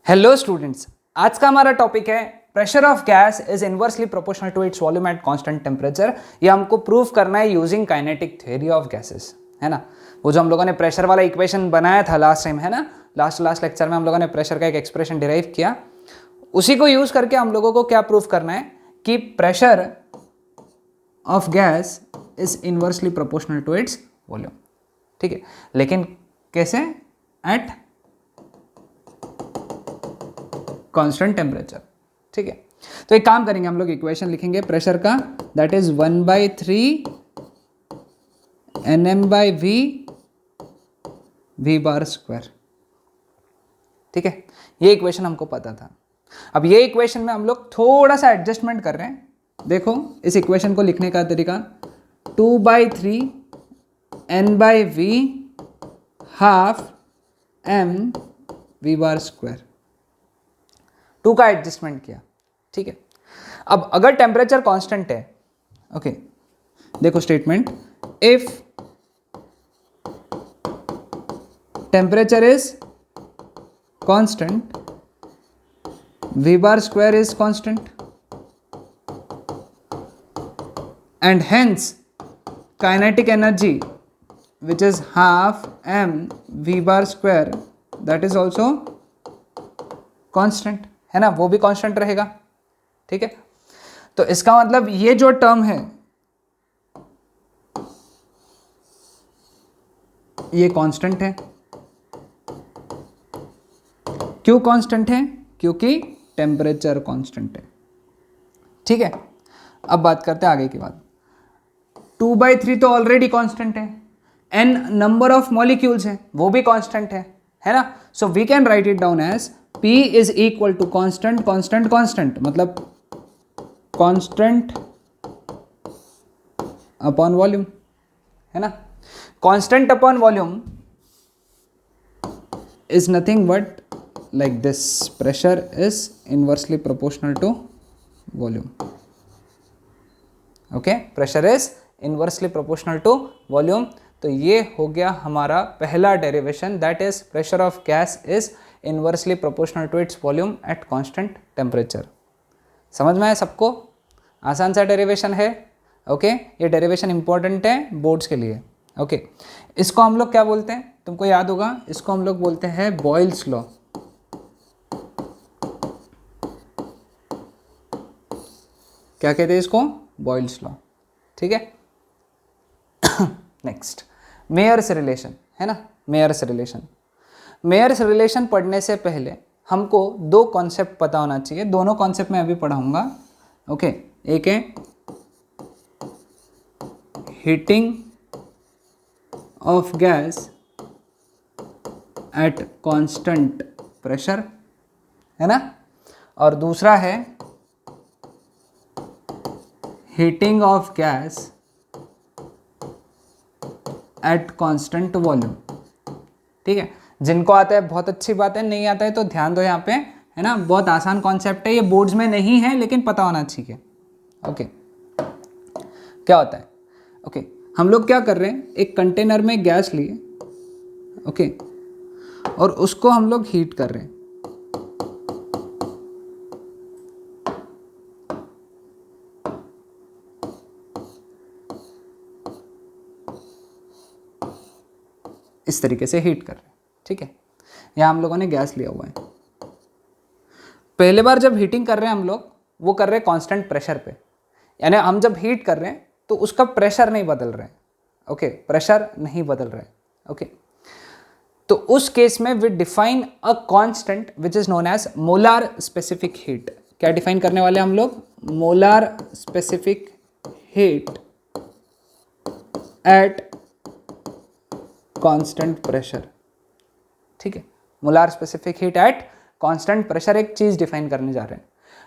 Hello students, आज का हमारा टॉपिक है pressure of gas is inversely proportional to its volume at constant temperature. ये हमको प्रूव करना है using kinetic theory of gases, है ना। वो जो हम लोगों ने प्रेशर वाला इक्वेशन बनाया था लास्ट टाइम, है ना, लास्ट लेक्चर में हम लोगों ने प्रेशर का एक एक्सप्रेशन डिराइव किया। उसी को यूज करके हम लोगों को क्या प्रूव करना है कि pressure of gas is inversely proportional to its volume. ठीक है, लेकिन कैसे? At constant temperature. ठीक है, तो एक काम करेंगे, हम लोग इक्वेशन लिखेंगे प्रेशर का, दैट इज 1/3 Nm/V V⁻²। ठीक है, ये इक्वेशन हमको पता था। अब ये इक्वेशन में हम लोग थोड़ा सा एडजस्टमेंट कर रहे हैं। देखो इस इक्वेशन को लिखने का तरीका 2/3 N/V ½ M V⁻²। 2 का एडजस्टमेंट किया। ठीक है, अब अगर टेम्परेचर कांस्टेंट है, ओके, देखो statement, if temperature is constant V⁻² is constant and hence kinetic energy which is ½ M V⁻² that is also constant, है ना, वो भी कांस्टेंट रहेगा। ठीक है, तो इसका मतलब ये जो टर्म है ये कांस्टेंट है। क्यों कांस्टेंट है? क्योंकि टेम्परेचर कांस्टेंट है। ठीक है, अब बात करते हैं आगे की बात। 2/3 तो ऑलरेडी कांस्टेंट है, n नंबर ऑफ मॉलिक्यूल्स है वो भी कांस्टेंट है ना। So we can write it down as P is equal to constant constant constant, मतलब कांस्टेंट अपॉन वॉल्यूम, है ना। Constant upon volume is nothing but like this, pressure is inversely proportional to volume. okay, pressure is inversely proportional to volume। तो ये हो गया हमारा पहला derivation, that is pressure of gas is inversely proportional to its volume at constant temperature. समझ में आया सबको? आसान सा डेरिवेशन है। ओके, ये डेरिवेशन इंपॉर्टेंट है बोर्ड्स के लिए। ओके, इसको हम लोग क्या बोलते हैं, तुमको याद होगा, इसको हम लोग बोलते हैं बॉयल्स लॉ। क्या कहते हैं इसको? Boyle's law. ठीक है, नेक्स्ट मेयर्स रिलेशन, है ना। मेयर्स रिलेशन, मेयर्स रिलेशन पढ़ने से पहले हमको दो कॉन्सेप्ट पता होना चाहिए। दोनों कॉन्सेप्ट मैं अभी पढ़ाऊंगा। ओके, एक है heating of gas at constant pressure, है ना, और दूसरा है heating of gas at constant volume. ठीक है, जिनको आता है बहुत अच्छी बात है, नहीं आता है तो ध्यान दो यहाँ पे, है ना। बहुत आसान कॉन्सेप्ट है, ये बोर्ड्स में नहीं है लेकिन पता होना चाहिए। ओके, क्या होता है? ओके, हम लोग क्या कर रहे हैं, एक कंटेनर में गैस लिए, ओके, और उसको हम लोग हीट कर रहे हैं। इस तरीके से हीट कर रहे हैं। ठीक है, यहाँ हम लोगों ने गैस लिया हुआ है। पहले बार जब हीटिंग कर रहे हैं हम लोग, वो कर रहे हैं कांस्टेंट प्रेशर पे, यानी हम जब हीट कर रहे हैं तो उसका प्रेशर नहीं बदल रहे हैं। ओके, प्रेशर नहीं बदल रहे हैं। ओके, तो उस केस में we define a constant which is known as molar specific heat. क्या डिफाइन करने वाले हम लोग? Molar specific heat at constant pressure. ठीक है, molar specific heat at constant pressure एक चीज डिफाइन करने जा रहे हैं।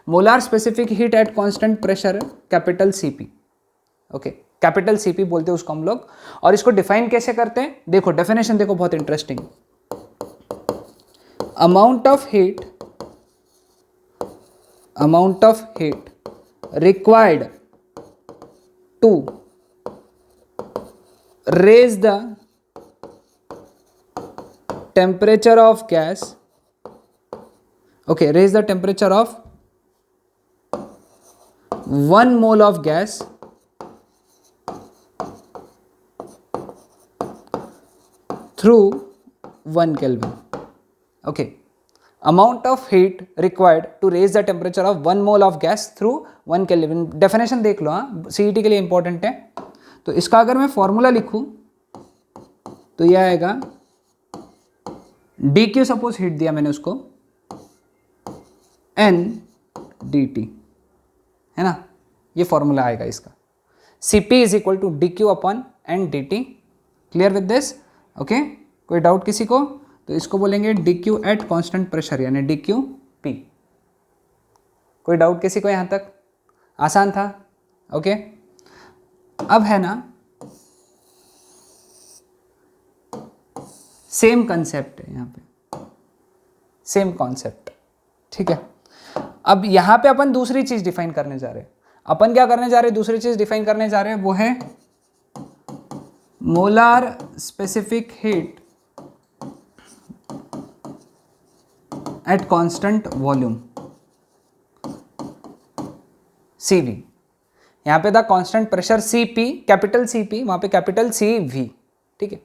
Molar specific heat at constant pressure, capital CP. Okay, capital CP बोलते हैं उसको हम लोग। और इसको डिफाइन कैसे करते हैं? देखो डेफिनेशन देखो, बहुत interesting. Amount of heat required to raise the temperature of gas Okay, raise the temperature of 1 mole of gas through 1 Kelvin. Okay, amount of heat required to raise the temperature of 1 mole of gas through 1 Kelvin. Definition देख लो, हाँ CET के लिए important है. तो इसका अगर मैं formula लिखूं तो यह आएगा dq, सपोज हीट दिया मैंने उसको, n dt, है ना, ये फॉर्मूला आएगा इसका. Cp is equal to dq upon n dt. Clear with this? Okay, कोई डाउट किसी को? तो इसको बोलेंगे dq एट कांस्टेंट प्रेशर, यानी dqp. कोई डाउट किसी को यहाँ तक? आसान था. ओके, अब है ना, सेम कंसेप्ट है यहाँ पे, सेम कॉन्सेप्ट. ठीक है, अब यहाँ पे अपन दूसरी चीज डिफाइन करने जा रहे हैं. अपन क्या करने जा रहे हैं? दूसरी चीज डिफाइन करने जा रहे हैं, वो है molar specific heat at constant volume, CV. यहाँ पे था constant pressure CP, capital CP, वहां पे कैपिटल CV. ठीक है,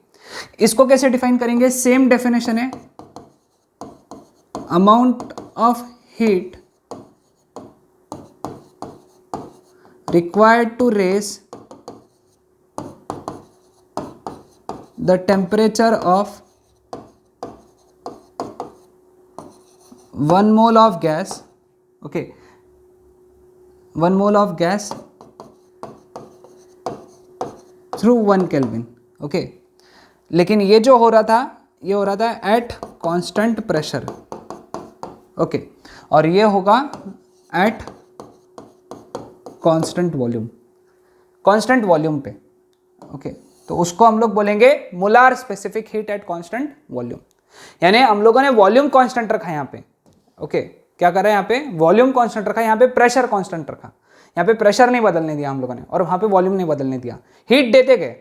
इसको कैसे डिफाइन करेंगे? सेम डेफिनेशन है, amount of heat required to raise the temperature of 1 mole of gas. Okay, 1 mole of gas through 1 Kelvin. Okay, लेकिन ये जो हो रहा था, ये हो रहा था एट कांस्टेंट प्रेशर. ओके, और ये होगा at constant volume, constant volume पे. ओके, तो उसको हम लोग बोलेंगे molar specific heat at constant volume. यानी हम लोगों ने वॉल्यूम कांस्टेंट रखा यहाँ पे. ओके, क्या कर रहे हैं यहाँ पे? वॉल्यूम कांस्टेंट रखा, यहाँ पे प्रेशर कांस्टेंट रखा. यहाँ पे प्रेशर नहीं बदलने दिया हम लोगों ने, और वहाँ पे वॉल्यूम नहीं बदलने दिया. हीट देते गए,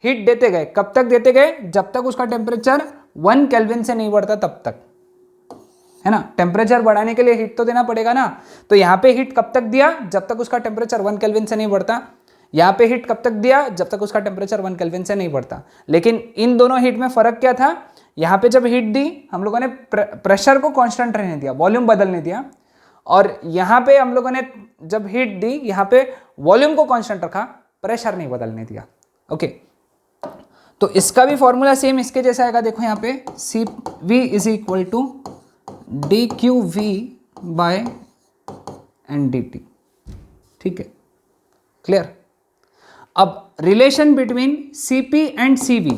हीट देते गए. कब तक देते गए? जब तक उसका टेम्परेचर 1 केल्विन से नहीं बढ़ता तब तक, है ना. टेम्परेचर बढ़ाने के लिए हीट तो देना पड़ेगा ना. तो यहाँ पे हीट कब तक दिया? जब तक उसका टेम्परेचर 1 केल्विन से नहीं बढ़ता. यहाँ पे हीट कब तक दिया? जब तक उसका टेम्परेचर 1 केल्विन से नहीं बढ़ता. लेकिन इन दोनों हीट में फर्क क्या था? यहाँ पे जब हीट दी हम लोगों ने प्रेशर को कांस्टेंट रहने दिया, वॉल्यूम बदलने दिया. और यहाँ पे हम लोगों ने जब हीट दी, यहाँ पे वॉल्यूम को कांस्टेंट रखा, प्रेशर नहीं बदलने दिया. ओके, तो इसका भी फॉर्मूला सेम इसके जैसा आएगा. देखो यहाँ पे CV is equal to dqv by n dt. ठीक है, क्लियर. अब relation between CP and CV,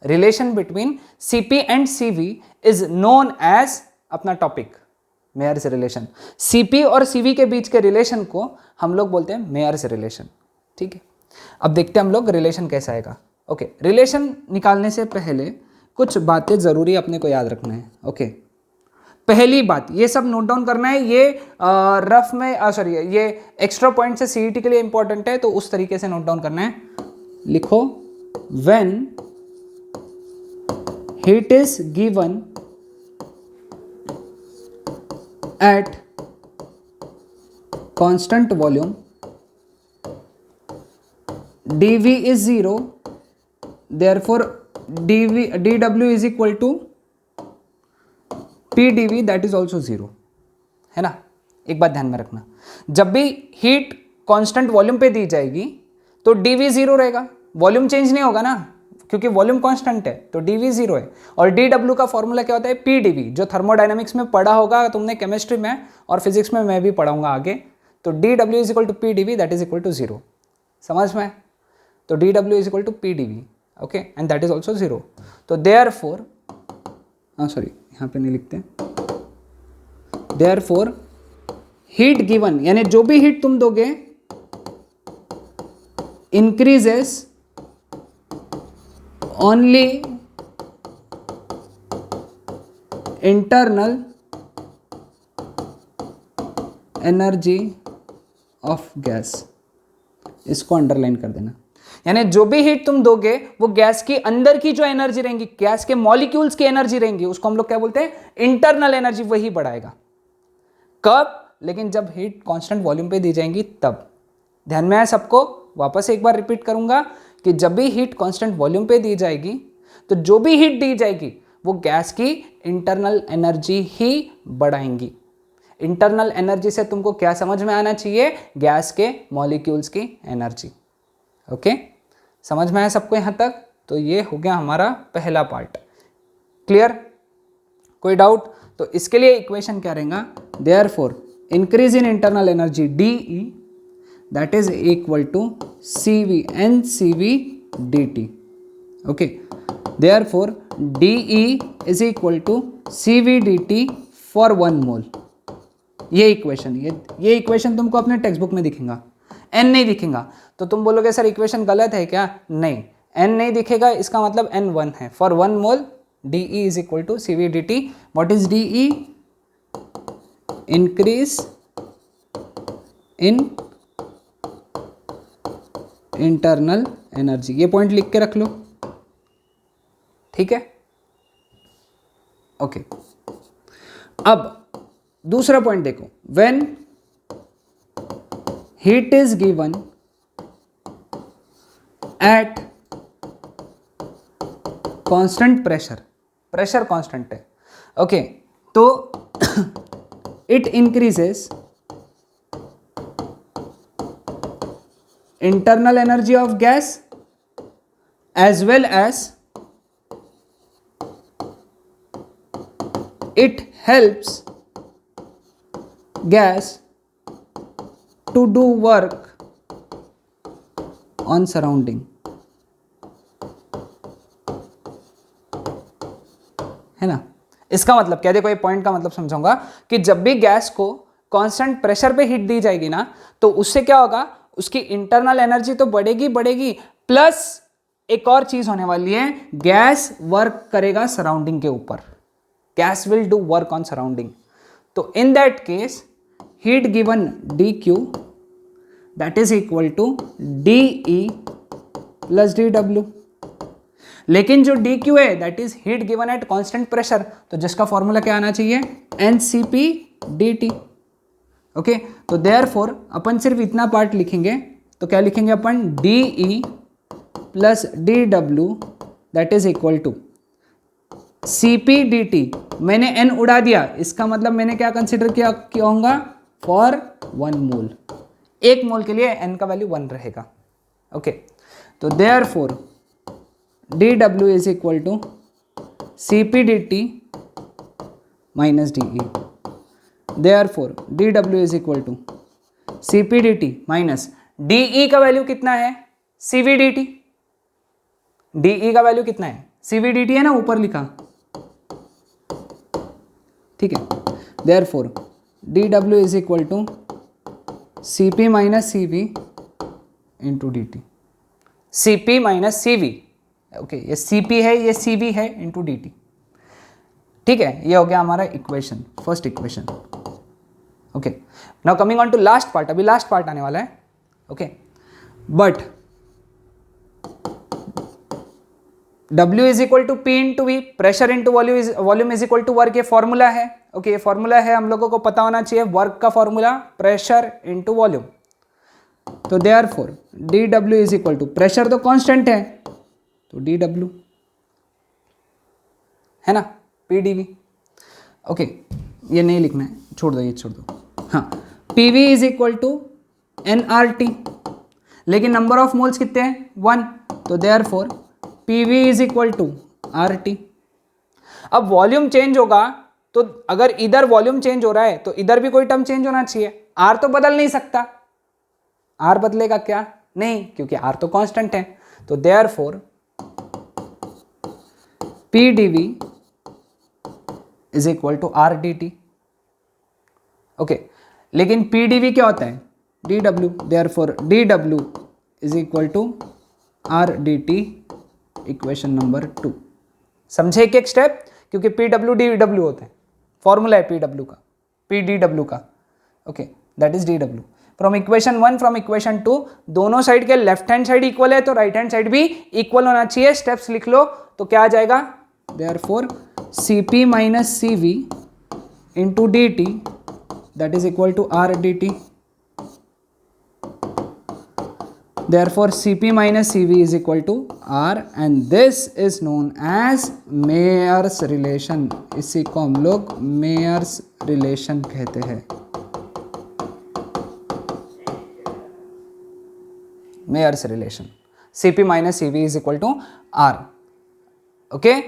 relation between CP and CV is known as अपना टॉपिक मेयर्स रिलेशन. CP और CV के बीच के रिलेशन को हम लोग बोलते हैं मेयर्स रिलेशन. ठीक है, अब देखते हैं हम लोग रिलेशन कैसा आएगा. ओके, रिलेशन निकालने से पहले कुछ बातें जरूरी अपने को याद रखना है. ओके, पहली बात, ये सब नोट डाउन करना है. ये रफ में सॉरी, ये एक्स्ट्रा पॉइंट से CET के लिए इंपॉर्टेंट है, तो उस तरीके से नोट डाउन करना है. लिखो, when heat is given at constant volume, dV is 0, therefore dW is equal to PdV, that is also 0, है ना. एक बात ध्यान में रखना, जब भी हीट कांस्टेंट वॉल्यूम पे दी जाएगी तो dV 0 रहेगा, वॉल्यूम चेंज नहीं होगा ना, क्योंकि वॉल्यूम कांस्टेंट है, तो dV 0 है. और dW का फॉर्मूला क्या होता है? PdV, जो थर्मोडायनामिक्स में पढ़ा होगा तुमने, केमिस्ट्री में और फिजिक्स में मैं भी पढ़ाऊंगा आगे. तो dW is equal to PdV, that is equal to 0. समझ में? तो dW is equal to PdV. Okay, and that is also 0. तो देयरफॉर, सॉरी यहाँ पे नहीं लिखते. देयरफॉर हीट गिवन, यानी जो भी हीट तुम दोगे, increases only internal energy of gas. इसको अंडरलाइन कर देना. यानी जो भी हीट तुम दोगे वो गैस की अंदर की जो एनर्जी रहेंगी, गैस के मॉलिक्यूल्स की एनर्जी रहेंगी, उसको हम लोग क्या बोलते हैं, इंटरनल एनर्जी, वही बढ़ाएगा। कब? लेकिन जब हीट कांस्टेंट वॉल्यूम पे दी जाएंगी तब। ध्यान में आया सबको? वापस एक बार रिपीट करूंगा कि जब भी हीट कांस्टेंट वॉल्यूम पे दी जाएगी तो जो भी हीट दी जाएगी वो गैस की इंटरनल एनर्जी ही बढ़ाएंगी। इंटरनल एनर्जी से तुमको क्या समझ में आना चाहिए? गैस के मॉलिक्यूल्स की एनर्जी। ओके, समझ में आया सबको यहां तक? तो ये हो गया हमारा पहला पार्ट। क्लियर? कोई डाउट? तो इसके लिए इक्वेशन क्या रहेगा? Therefore increase in internal energy DE that is equal to CV NCV dt. Okay, therefore DE is equal to CV dt for 1 mole. ये इक्वेशन, ये इक्वेशन तुमको अपने टेक्स्ट बुक में दिखेगा, n नहीं दिखेगा। तो तुम बोलोगे सर इक्वेशन गलत है क्या? नहीं, n नहीं दिखेगा, इसका मतलब n1 है। For 1 mole DE is equal to CV dt. What is DE? Increase in internal energy. ये पॉइंट लिख के रख लो, ठीक है? ओके, अब दूसरा पॉइंट देखो। When heat is given at constant pressure, pressure constant है, ओके, तो it increases internal energy of gas as well as it helps gas to do work on surrounding, है ना? इसका मतलब क्या? देखो, ये पॉइंट का मतलब समझाऊंगा कि जब भी गैस को कांस्टेंट प्रेशर पे हीट दी जाएगी ना, तो उससे क्या होगा, उसकी इंटरनल एनर्जी तो बढ़ेगी बढ़ेगी, प्लस एक और चीज होने वाली है, गैस वर्क करेगा सराउंडिंग के ऊपर। Gas will do work on surrounding. तो in that case heat given DQ that is equal to DE plus DW। लेकिन जो DQ है that is heat given at constant pressure, तो जिसका फॉर्मूला क्या आना चाहिए? NCP dt। ओके, तो देयरफॉर अपन सिर्फ इतना पार्ट लिखेंगे, तो क्या लिखेंगे अपन? DE plus DW that is equal to CP dt। मैंने n उड़ा दिया, इसका मतलब मैंने क्या कंसिडर किया होगा? फॉर 1 मोल। 1 मोल के लिए n का वैल्यू 1 रहेगा। ओके, तो therefore DW is equal to CP dt minus DE। Therefore dW is equal to CP dt minus DE का वैल्यू कितना है? CV dt। DE का वैल्यू कितना है? CV dt है ना, ऊपर लिखा, ठीक है? Therefore dW is equal to CP minus CV into dt। CP minus CV, okay, ये CP है, ये CV है, इंटू dt, ठीक है? ये हो गया हमारा equation, first equation. Okay, now coming on to last part. अभी लास्ट पार्ट आने वाला है, okay, but W is equal to P into V, pressure into volume is equal to work, ये फॉर्मूला है। ओके, ये फॉर्मूला है, हम लोगों को पता होना चाहिए वर्क का फॉर्मूला, प्रेशर इंटू वॉल्यूम। तो therefore DW is equal to, pressure तो कांस्टेंट है तो DW है ना, PdV। ओके, ये नहीं लिखना है, छोड़ दो, ये छोड़ दो। हाँ, PV is equal to nRT, लेकिन नंबर ऑफ मोल्स कितने हैं? 1, तो therefore PV is equal to RT। अब वॉल्यूम चेंज होगा, तो अगर इधर वॉल्यूम चेंज हो रहा है तो इधर भी कोई टर्म चेंज होना चाहिए। R तो बदल नहीं सकता, R बदलेगा क्या? नहीं, क्योंकि R तो कांस्टेंट है। तो therefore PdV is equal to RdT। Okay, लेकिन PdV क्या होता है? DW। Therefore DW is equal to RdT, equation number 2। समझे एक एक स्टेप? क्योंकि PW DW होते हैं, फॉर्मूला है PW का, PdW का। Okay, that is DW। From equation 1 from equation 2 दोनों साइड के लेफ्ट हैंड साइड इक्वल है तो राइट हैंड साइड भी इक्वल होना चाहिए। स्टेप्स लिख लो तो क्या आ जाएगा, therefore Cp minus Cv into D T that is equal to R D T. Therefore, Cp minus Cv is equal to R and this is known as Mayer's relation। इसी को हम लोग Mayer's relation कहते हैं। Mayer's relation Cp minus Cv is equal to R। Okay,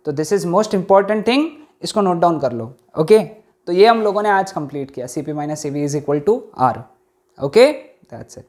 तो this is most important thing, इसको note down कर लो। ओके, तो ये हम लोगों ने आज कंप्लीट किया, Cp minus Cv is equal to R। Okay, that's it.